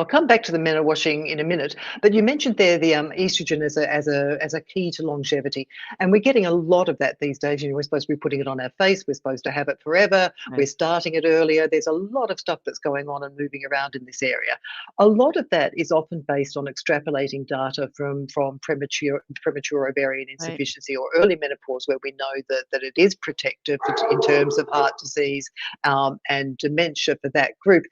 I'll come back to the menowashing in a minute, but you mentioned there the estrogen as a key to longevity, and we're getting a lot of that these days. We're supposed to be putting it on our face. We're supposed to have it forever. Right. We're starting it earlier. There's a lot of stuff that's going on and moving around in this area. A lot of that is often based on extrapolating data from premature ovarian Right. insufficiency or early menopause, where we know that it is protective in terms of heart disease and dementia for that group.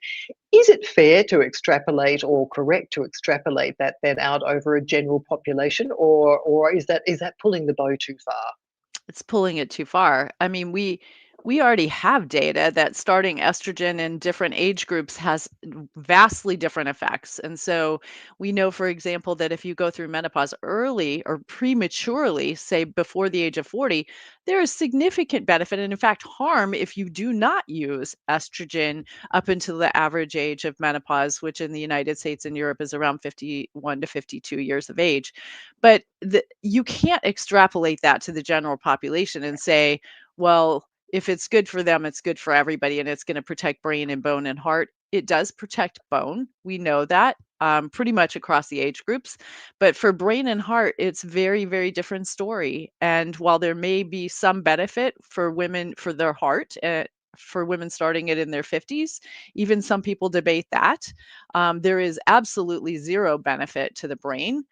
Is it fair to extrapolate or correct to extrapolate that then out over a general population, or is that pulling the bow too far? It's pulling it too far. I mean, we already have data that starting estrogen in different age groups has vastly different effects. And so we know, for example, that if you go through menopause early or prematurely, say before the age of 40, there is significant benefit and, in fact, harm if you do not use estrogen up until the average age of menopause, which in the United States and Europe is around 51 to 52 years of age. But you can't extrapolate that to the general population and say, well, if it's good for them, it's good for everybody and it's going to protect brain and bone and heart. It does protect bone. We know that pretty much across the age groups. But for brain and heart, it's very, very different story. And while there may be some benefit for women for their heart, for women starting it in their 50s, even some people debate that. There is absolutely zero benefit to the brain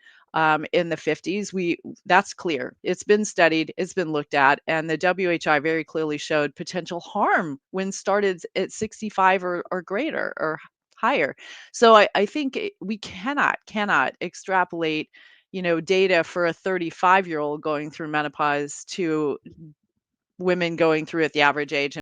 in the 50s. That's clear. It's been studied, it's been looked at, and the WHI very clearly showed potential harm when started at 65 or greater or higher. So I think we cannot extrapolate, data for a 35-year-old going through menopause to women going through at the average age